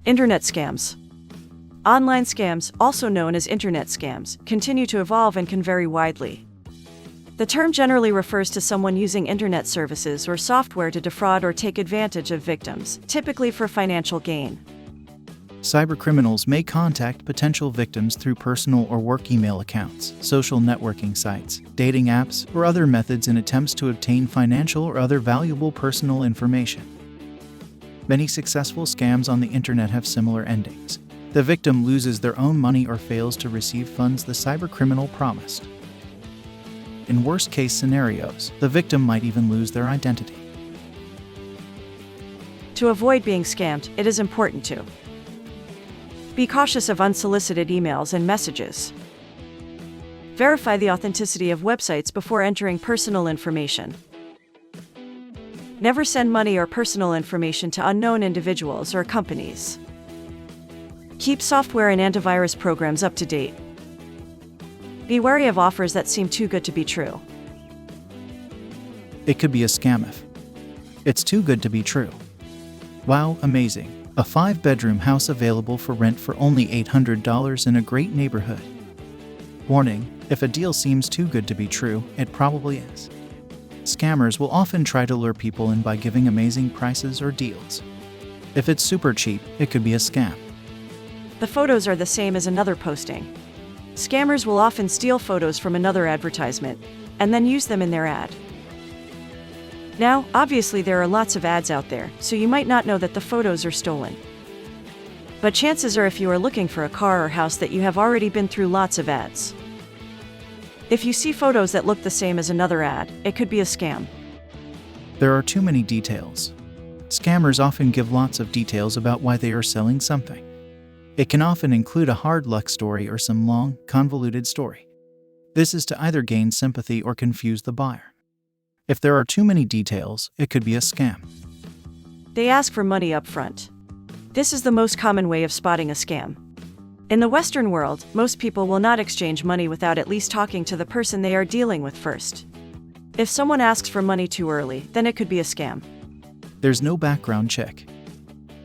Internet scams. Online scams, also known as internet scams, continue to evolve and can vary widely. The term generally refers to someone using internet services or software to defraud or take advantage of victims, typically for financial gain. Cybercriminals may contact potential victims through personal or work email accounts, social networking sites, dating apps, or other methods in attempts to obtain financial or other valuable personal information. Many successful scams on the internet have similar endings. The victim loses their own money or fails to receive funds the cybercriminal promised. In worst-case scenarios, the victim might even lose their identity. To avoid being scammed, it is important to be cautious of unsolicited emails and messages. Verify the authenticity of websites before entering personal information. Never send money or personal information to unknown individuals or companies. Keep software and antivirus programs up to date. Be wary of offers that seem too good to be true. It could be a scam if it's too good to be true. Wow, amazing. A 5-bedroom house available for rent for only $800 in a great neighborhood. Warning, if a deal seems too good to be true, it probably is. Scammers will often try to lure people in by giving amazing prices or deals. If it's super cheap, it could be a scam. The photos are the same as another posting. Scammers will often steal photos from another advertisement and then use them in their ad. Now, obviously there are lots of ads out there, so you might not know that the photos are stolen. But chances are if you are looking for a car or house that you have already been through lots of ads. If you see photos that look the same as another ad, it could be a scam. There are too many details. Scammers often give lots of details about why they are selling something. It can often include a hard luck story or some long, convoluted story. This is to either gain sympathy or confuse the buyer. If there are too many details, it could be a scam. They ask for money up front. This is the most common way of spotting a scam. In the Western world, most people will not exchange money without at least talking to the person they are dealing with first. If someone asks for money too early, then it could be a scam. There's no background check.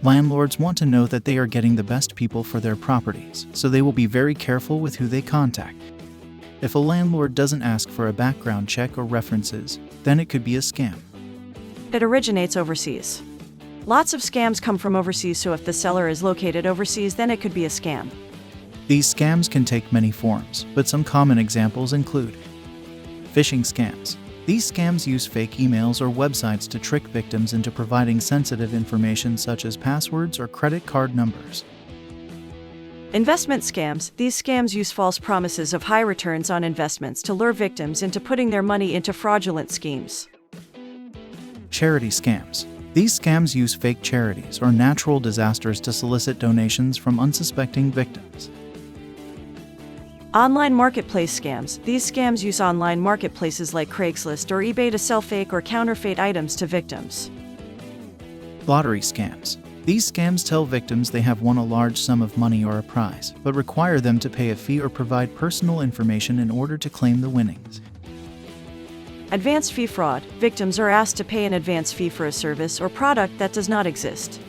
Landlords want to know that they are getting the best people for their properties, so they will be very careful with who they contact. If a landlord doesn't ask for a background check or references, then it could be a scam. It originates overseas. Lots of scams come from overseas, so if the seller is located overseas, then it could be a scam. These scams can take many forms, but some common examples include phishing scams. These scams use fake emails or websites to trick victims into providing sensitive information such as passwords or credit card numbers. Investment scams. These scams use false promises of high returns on investments to lure victims into putting their money into fraudulent schemes. Charity scams. These scams use fake charities or natural disasters to solicit donations from unsuspecting victims. Online marketplace scams. These scams use online marketplaces like Craigslist or eBay to sell fake or counterfeit items to victims. Lottery scams. These scams tell victims they have won a large sum of money or a prize, but require them to pay a fee or provide personal information in order to claim the winnings. Advance fee fraud. Victims are asked to pay an advance fee for a service or product that does not exist.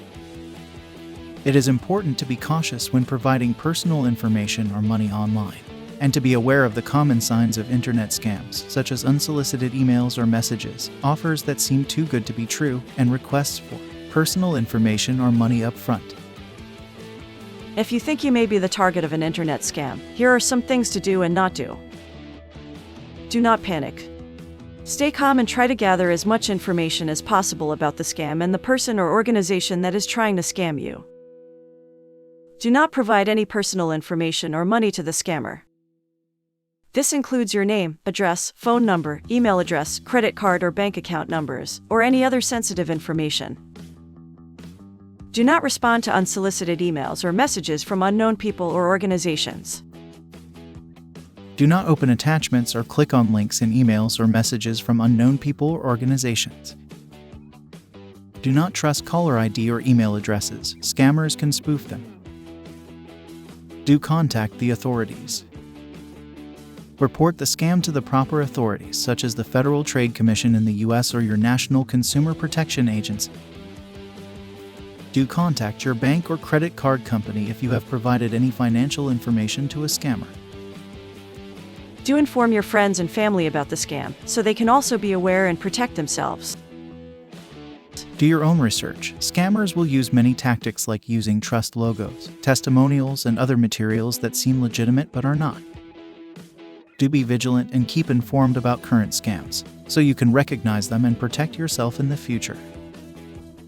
It is important to be cautious when providing personal information or money online, and to be aware of the common signs of internet scams, such as unsolicited emails or messages, offers that seem too good to be true, and requests for personal information or money up front. If you think you may be the target of an internet scam, here are some things to do and not do. Do not panic. Stay calm and try to gather as much information as possible about the scam and the person or organization that is trying to scam you. Do not provide any personal information or money to the scammer. This includes your name, address, phone number, email address, credit card or bank account numbers, or any other sensitive information. Do not respond to unsolicited emails or messages from unknown people or organizations. Do not open attachments or click on links in emails or messages from unknown people or organizations. Do not trust caller ID or email addresses. Scammers can spoof them. Do contact the authorities. Report the scam to the proper authorities, such as the Federal Trade Commission in the U.S. or your National Consumer Protection Agency. Do contact your bank or credit card company if you have provided any financial information to a scammer. Do inform your friends and family about the scam, so they can also be aware and protect themselves. Do your own research. Scammers will use many tactics like using trust logos, testimonials, and other materials that seem legitimate but are not. Do be vigilant and keep informed about current scams, so you can recognize them and protect yourself in the future.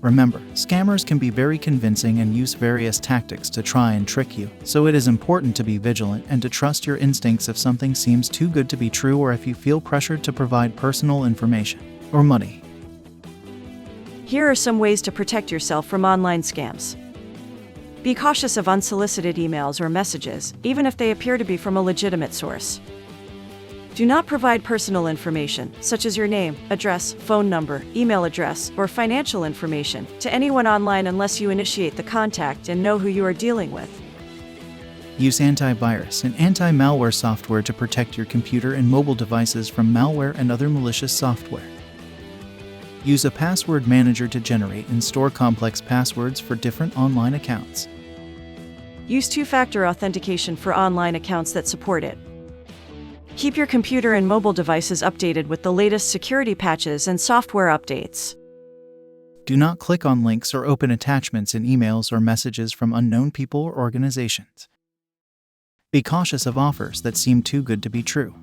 Remember, scammers can be very convincing and use various tactics to try and trick you, so it is important to be vigilant and to trust your instincts if something seems too good to be true or if you feel pressured to provide personal information or money. Here are some ways to protect yourself from online scams. Be cautious of unsolicited emails or messages, even if they appear to be from a legitimate source. Do not provide personal information, such as your name, address, phone number, email address, or financial information, to anyone online unless you initiate the contact and know who you are dealing with. Use antivirus and anti-malware software to protect your computer and mobile devices from malware and other malicious software. Use a password manager to generate and store complex passwords for different online accounts. Use two-factor authentication for online accounts that support it. Keep your computer and mobile devices updated with the latest security patches and software updates. Do not click on links or open attachments in emails or messages from unknown people or organizations. Be cautious of offers that seem too good to be true.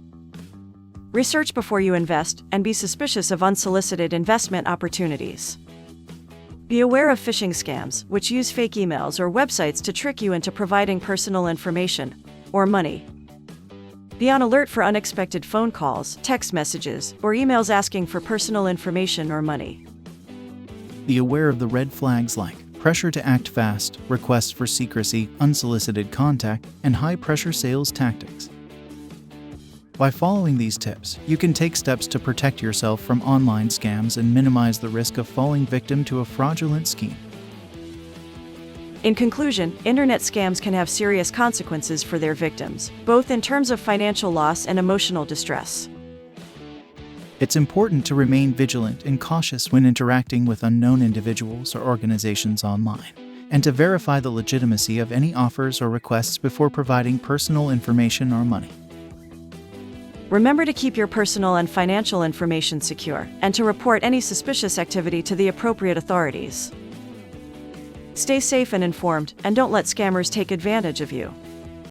Research before you invest, and be suspicious of unsolicited investment opportunities. Be aware of phishing scams, which use fake emails or websites to trick you into providing personal information or money. Be on alert for unexpected phone calls, text messages, or emails asking for personal information or money. Be aware of the red flags like pressure to act fast, requests for secrecy, unsolicited contact, and high-pressure sales tactics. By following these tips, you can take steps to protect yourself from online scams and minimize the risk of falling victim to a fraudulent scheme. In conclusion, internet scams can have serious consequences for their victims, both in terms of financial loss and emotional distress. It's important to remain vigilant and cautious when interacting with unknown individuals or organizations online, and to verify the legitimacy of any offers or requests before providing personal information or money. Remember to keep your personal and financial information secure, and to report any suspicious activity to the appropriate authorities. Stay safe and informed, and don't let scammers take advantage of you.